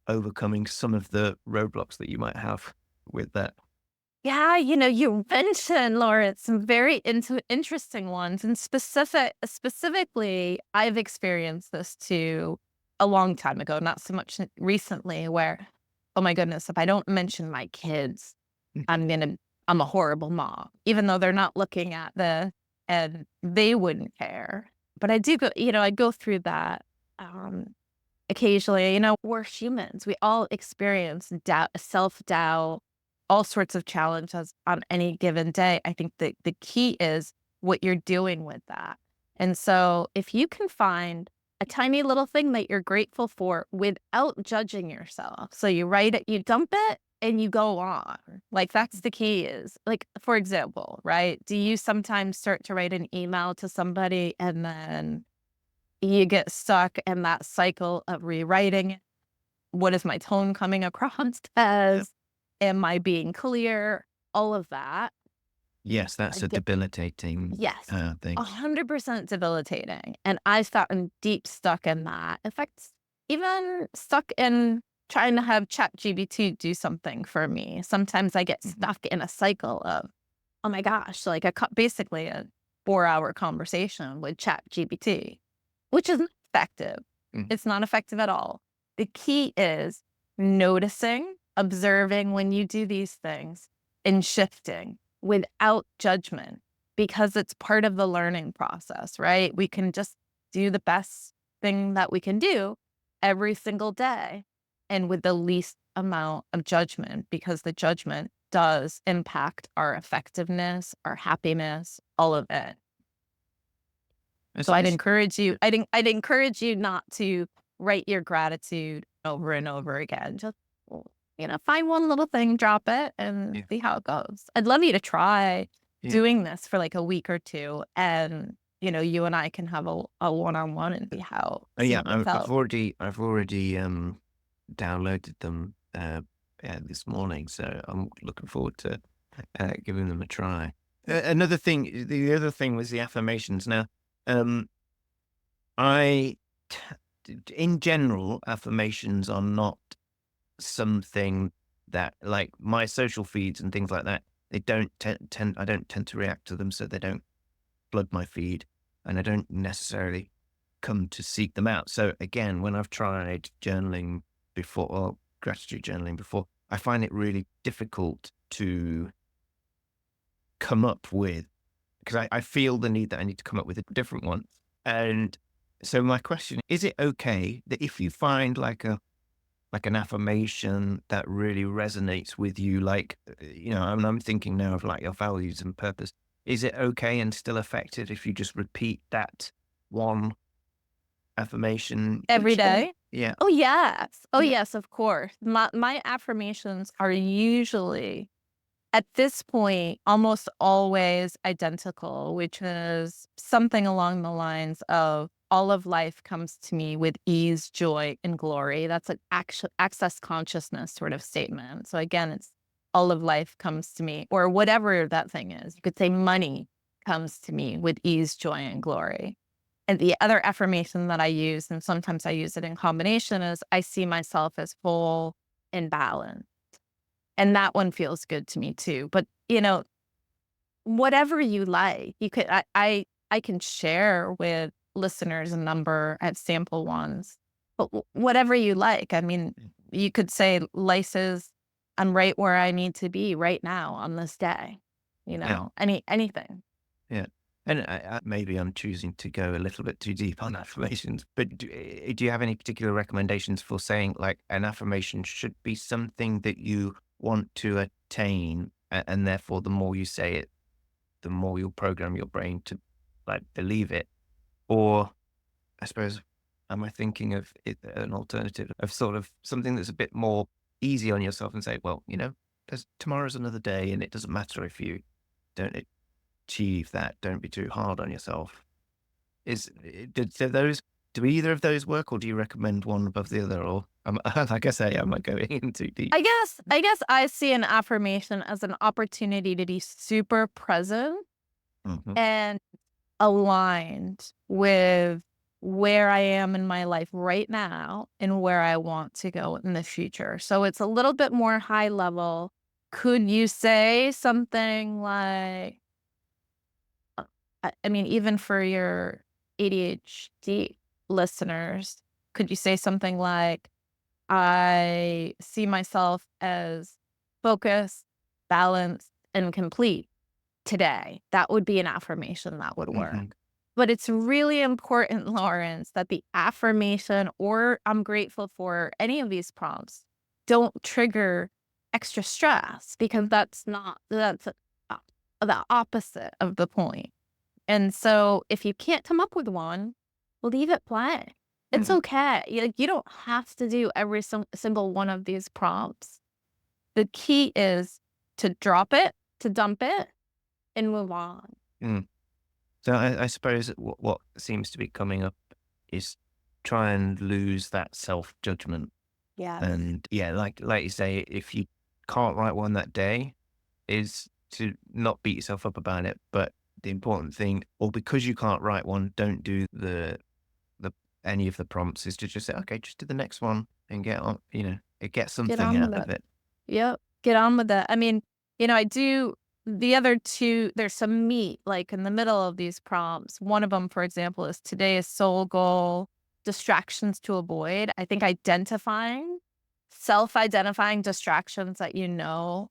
overcoming some of the roadblocks that you might have with that? Yeah, you mentioned, Laurence, some very interesting ones. And specifically, I've experienced this too a long time ago, not so much recently, where, oh my goodness, if I don't mention my kids, Mm. I'm a horrible mom, even though they're not looking at and they wouldn't care. But I do I go through that occasionally. We're humans. We all experience doubt, self-doubt, all sorts of challenges on any given day. I think the key is what you're doing with that. And so if you can find a tiny little thing that you're grateful for without judging yourself. So you write it, you dump it, and you go on. Like that's the key is, like, for example, right? Do you sometimes start to write an email to somebody and then you get stuck in that cycle of rewriting? What is my tone coming across as? Am I being clear? All of that. Yes, that's a debilitating Yes, thing. 100% debilitating. And I've gotten deep stuck in that. In fact, even stuck in trying to have ChatGPT do something for me. Sometimes I get stuck in a cycle of, oh my gosh, like basically a 4-hour conversation with ChatGPT, which is not effective. Mm. It's not effective at all. The key is noticing, observing when you do these things, and shifting without judgment. because it's part of the learning process, right? We can just do the best thing that we can do every single day and with the least amount of judgment, because the judgment does impact our effectiveness, our happiness, all of it. It's, So it's, I'd encourage you not to write your gratitude over and over again. Just, find one little thing, drop it, and yeah, see how it goes. I'd love you to try yeah. doing this for like a week or two, and you and I can have a one-on-one and see Yeah, how it felt. I've already downloaded them this morning, so I'm looking forward to giving them a try. Another thing, the other thing was the affirmations. Now, um, I, in general, affirmations are not something that, like my social feeds and things like that, they don't tend. I don't tend to react to them, so they don't flood my feed, and I don't necessarily come to seek them out. So again, when I've tried journaling before, or gratitude journaling before, I find it really difficult to come up with, because I feel the need that I need to come up with a different one. And so my question is it okay that if you find like an affirmation that really resonates with you, like I'm thinking now of like your values and purpose, is it okay and still effective if you just repeat that one affirmation Every each day? day? Yeah. Oh, yes. Oh, Yeah. yes, of course. My affirmations are usually, at this point, almost always identical, which is something along the lines of all of life comes to me with ease, joy, and glory. That's an access consciousness sort of statement. So again, it's all of life comes to me, or whatever that thing is. You could say money comes to me with ease, joy, and glory. And the other affirmation that I use, and sometimes I use it in combination, is I see myself as whole and balanced. And that one feels good to me too. But, whatever you like, you could I can share with listeners a number. I have sample ones. But whatever you like. I mean, you could say laces, I'm right where I need to be right now on this day. Yeah. Anything. Yeah. And maybe I'm choosing to go a little bit too deep on affirmations, but do you have any particular recommendations for saying like an affirmation should be something that you want to attain, and therefore the more you say it, the more you'll program your brain to like believe it? Or I suppose, am I thinking of it, an alternative of sort of something that's a bit more easy on yourself and say, well, tomorrow's another day and it doesn't matter if you don't achieve that. Don't be too hard on yourself. Do those, do either of those work, or do you recommend one above the other? Or like I say, am I going in too deep? I guess I see an affirmation as an opportunity to be super present Hmm. and aligned with where I am in my life right now and where I want to go in the future. So it's a little bit more high level. Could you say something like, I mean, even for your ADHD listeners, could you say something like, I see myself as focused, balanced, and complete today? That would be an affirmation that would work. Hmm. But it's really important, Lawrence, that the affirmation or I'm grateful for any of these prompts don't trigger extra stress, because that's the opposite of the point. And so if you can't come up with one, leave it blank. It's Hmm. okay. You don't have to do every single one of these prompts. The key is to drop it, to dump it, and move on. Mm. So I suppose that what seems to be coming up is try and lose that self judgment. Yes. And yeah, like you say, if you can't write one that day, is to not beat yourself up about it. But the important thing, or because you can't write one, don't do the any of the prompts, is to just say, okay, just do the next one and get on, get Get something on with out of it. it. Yep. Get on with it. I mean, I do the other two, there's some meat like in the middle of these prompts. One of them, for example, is today's soul goal, distractions to avoid. I think self identifying distractions that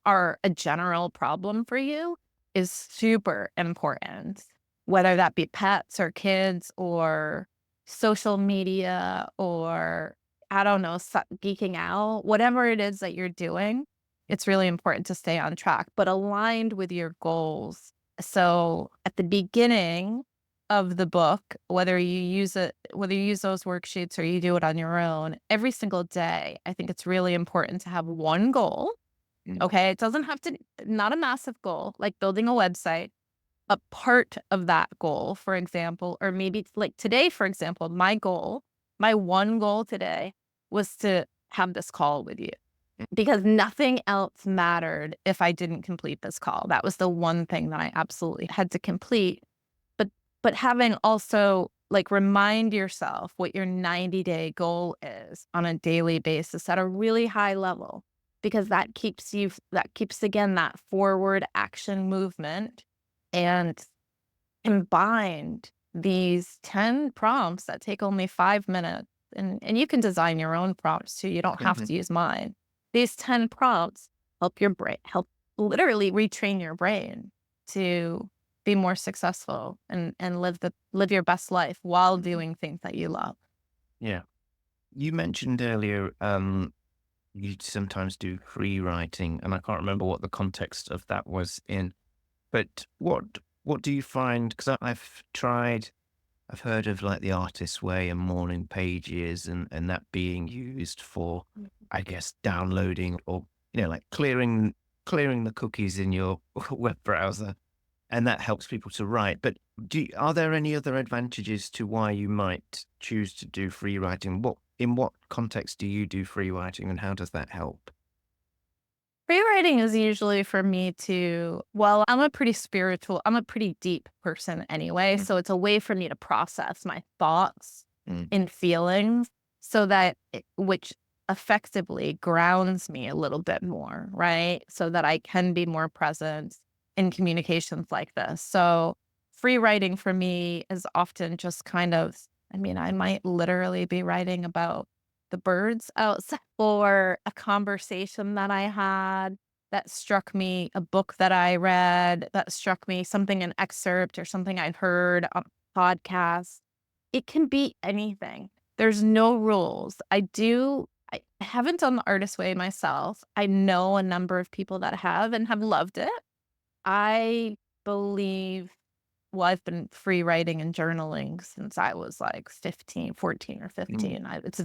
are a general problem for you. is super important, whether that be pets or kids or social media or, I don't know, geeking out, whatever it is that you're doing, it's really important to stay on track, but aligned with your goals. So at the beginning of the book, whether you use those worksheets or you do it on your own, every single day, I think it's really important to have one goal. Mm. Okay. It doesn't have to, not a massive goal, like building a website, a part of that goal, for example, or maybe like today, for example, my one goal today was to have this call with you because nothing else mattered if I didn't complete this call. That was the one thing that I absolutely had to complete. But having also like remind yourself what your 90-day goal is on a daily basis at a really high level, because that keeps again that forward action movement, and combined these 10 prompts that take only 5 minutes, and you can design your own prompts too. You don't have Mhm. to use mine. These 10 prompts help literally retrain your brain to be more successful and live your best life while doing things that you love. Yeah. You mentioned earlier, you sometimes do free writing, and I can't remember what the context of that was in. But what do you find? Because I've heard of like the artist's way and morning pages, and that being used for, I guess, downloading or like clearing the cookies in your web browser, and that helps people to write. But are there any other advantages to why you might choose to do free writing? In what context do you do free writing, and how does that help? Free writing is usually for me to, well, I'm a pretty deep person anyway. Mm, So it's a way for me to process my thoughts mm, and feelings so that, which effectively grounds me a little bit more, right? So that I can be more present in communications like this. So free writing for me is often just kind of, I mean, I might literally be writing about the birds outside or a conversation that I had that struck me, a book that I read that struck me, something, an excerpt or something I'd heard on a podcast. It can be anything. There's no rules. I haven't done the artist way myself. I know a number of people that have and have loved it. I believe, well, I've been free writing and journaling since I was like 15, 14 or mm, 15. It's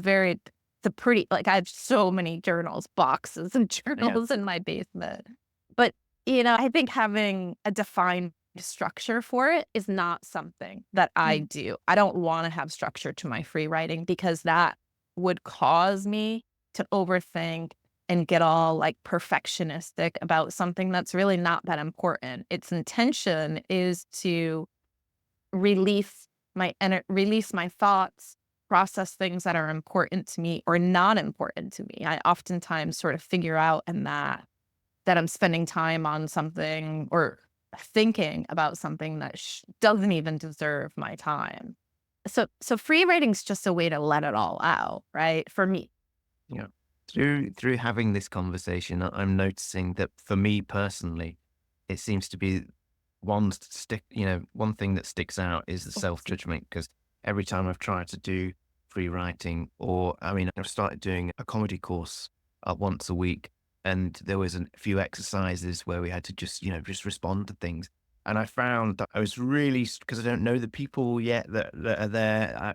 a pretty, like, I have so many journals, boxes and yeah. journals in my basement. But, I think having a defined structure for it is not something that I Mm, do. I don't want to have structure to my free writing because that would cause me to overthink and get all like perfectionistic about something that's really not that important. Its intention is to release my thoughts, process things that are important to me or not important to me. I oftentimes sort of figure out in that I'm spending time on something or thinking about something that doesn't even deserve my time. So free writing's just a way to let it all out, right? For me. yeah. Through having this conversation, I'm noticing that for me personally, it seems to be one thing that sticks out is the self judgment. Because every time I've tried to do free writing, or I mean, I've started doing a comedy course once a week, and there was a few exercises where we had to just respond to things. And I found that I was really, because I don't know the people yet that are there.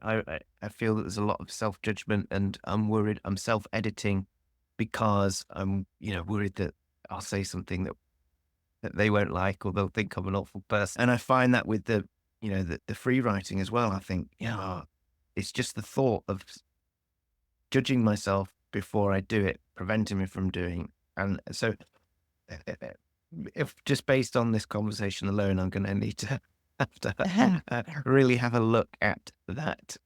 I feel that there's a lot of self judgment, and I'm worried. I'm self editing because I'm worried that I'll say something that they won't like, or they'll think I'm an awful person. And I find that with the free writing as well. I think it's just the thought of judging myself before I do it, preventing me from doing. And so, if just based on this conversation alone, I'm going to need to have to really have a look at that.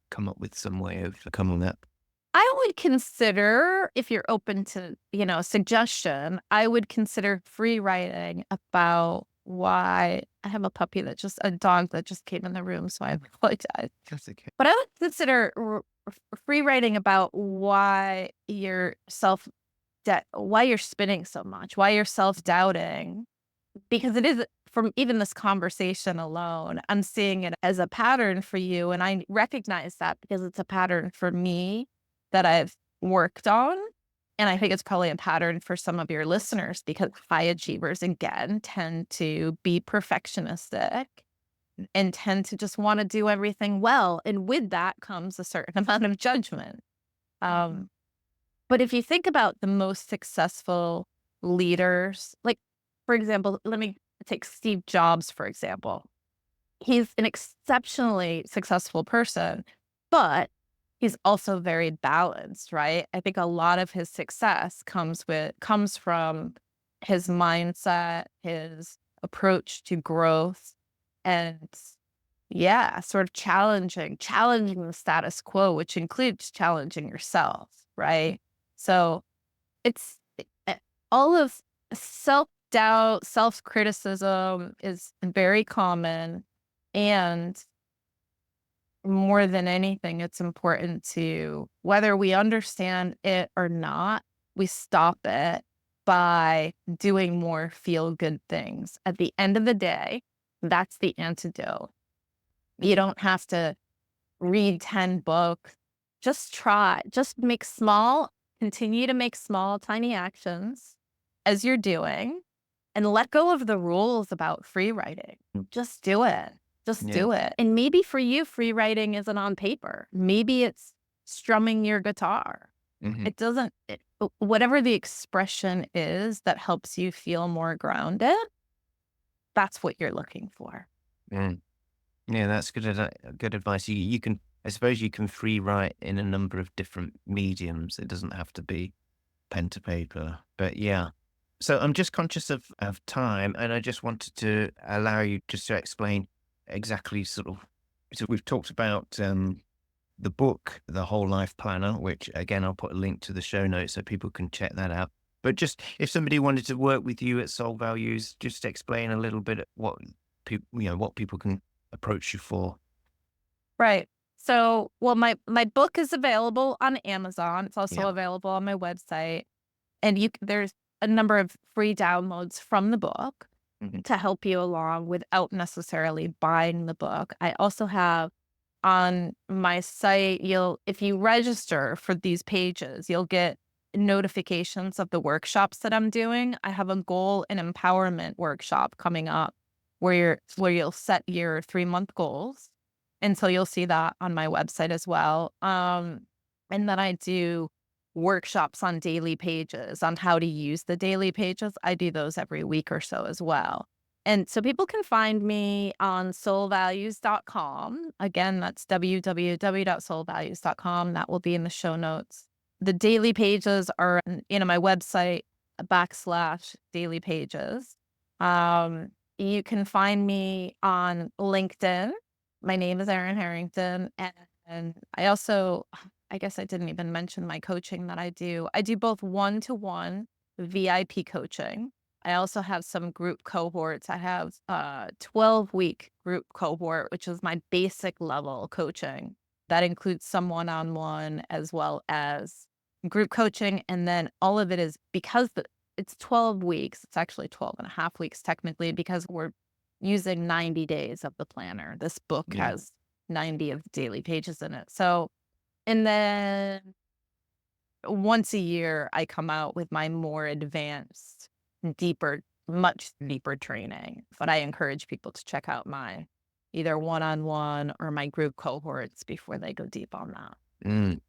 Come up with some way of coming up. I would consider, if you're open to, suggestion, I would consider free writing about why I have a dog that just came in the room, so I apologize. That's okay. But I would consider free writing about why you're spinning so much, why you're self-doubting, because it is from even this conversation alone, I'm seeing it as a pattern for you. And I recognize that because it's a pattern for me that I've worked on. And I think it's probably a pattern for some of your listeners because high achievers, again, tend to be perfectionistic and tend to just want to do everything well. And with that comes a certain amount of judgment. Um, but if you think about the most successful leaders, like, for example, let me take Steve Jobs, for example. He's an exceptionally successful person, but he's also very balanced, right? I think a lot of his success comes from his mindset, his approach to growth, and yeah, sort of challenging the status quo, which includes challenging yourself, right? So it's all of self-doubt, self-criticism is very common. And more than anything, it's important to, whether we understand it or not, we stop it by doing more feel-good things. At the end of the day, that's the antidote. You don't have to read 10 books. Just try. Just continue to make small, tiny actions as you're doing and let go of the rules about free writing. Just do it. Just Yeah. do it. And maybe for you, free writing isn't on paper. Maybe it's strumming your guitar. Hmm. It doesn't, whatever the expression is that helps you feel more grounded, that's what you're looking for. Mm. Yeah, that's good advice. You can, I suppose, you can free write in a number of different mediums. It doesn't have to be pen to paper. But yeah. So I'm just conscious of time, and I just wanted to allow you just to explain exactly sort of. So we've talked about the book, The Whole Life Planner, which again I'll put a link to the show notes so people can check that out. But just if somebody wanted to work with you at Soul Values, just explain a little bit what people, what people can approach you for. Right. So, well, my book is available on Amazon. It's also Yeah. available on my website, and there's a number of free downloads from the book Hmm. to help you along without necessarily buying the book. I also have on my site, if you register for these pages, you'll get notifications of the workshops that I'm doing. I have a goal and empowerment workshop coming up where you'll set your 3-month goals. And so you'll see that on my website as well. And then I do workshops on daily pages on how to use the daily pages. I do those every week or so as well. And so people can find me on soulvalues.com. Again, that's www.soulvalues.com. That will be in the show notes. The daily pages are, my website, /daily pages. You can find me on LinkedIn. My name is Erin Harrington. And I also, I guess I didn't even mention my coaching that I do. I do both one-to-one VIP coaching. I also have some group cohorts. I have a 12-week group cohort, which is my basic level coaching. That includes some one-on-one as well as group coaching. And then all of it is because it's 12 weeks. It's actually 12 and a half weeks technically because we're using 90 days of the planner. This book Yeah. has 90 of the daily pages in it. So, and then once a year, I come out with my more advanced, deeper, much deeper training. But I encourage people to check out my either one-on-one or my group cohorts before they go deep on that. Mm,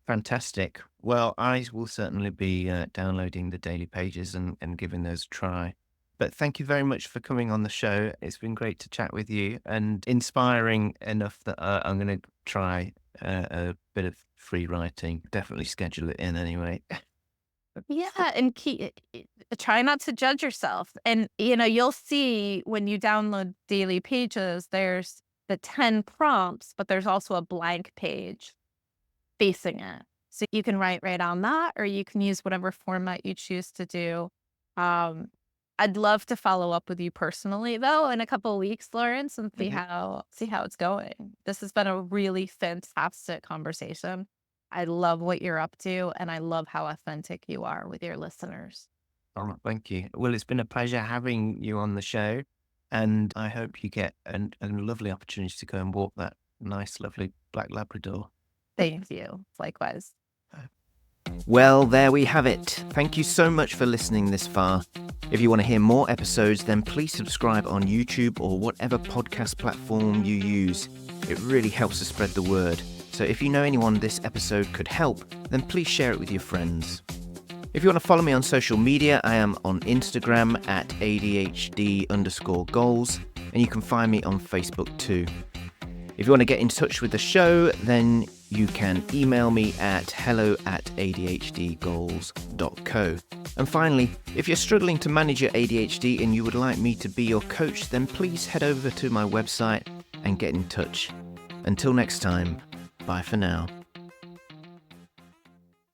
fantastic. Well, I will certainly be downloading the daily pages and giving those a try. But thank you very much for coming on the show. It's been great to chat with you and inspiring enough that I'm going to try a bit of free writing. Definitely schedule it in anyway. Yeah, and try not to judge yourself. And you'll see when you download daily pages, there's the 10 prompts, but there's also a blank page facing it. So you can write right on that, or you can use whatever format you choose to do. Um, I'd love to follow up with you personally, though, in a couple of weeks, Laurence, and Mhm. see how it's going. This has been a really fantastic conversation. I love what you're up to, and I love how authentic you are with your listeners. Oh, thank you. Well, it's been a pleasure having you on the show, and I hope you get a lovely opportunity to go and walk that nice, lovely black Labrador. Thank you. Likewise. Well, there we have it. Thank you so much for listening this far. If you want to hear more episodes, then please subscribe on YouTube or whatever podcast platform you use. It really helps to spread the word. So if you know anyone this episode could help, then please share it with your friends. If you want to follow me on social media, I am on Instagram at ADHD_goals, and you can find me on Facebook too. If you want to get in touch with the show, then you can email me at hello@adhdgoals.co. And finally, if you're struggling to manage your ADHD and you would like me to be your coach, then please head over to my website and get in touch. Until next time, bye for now.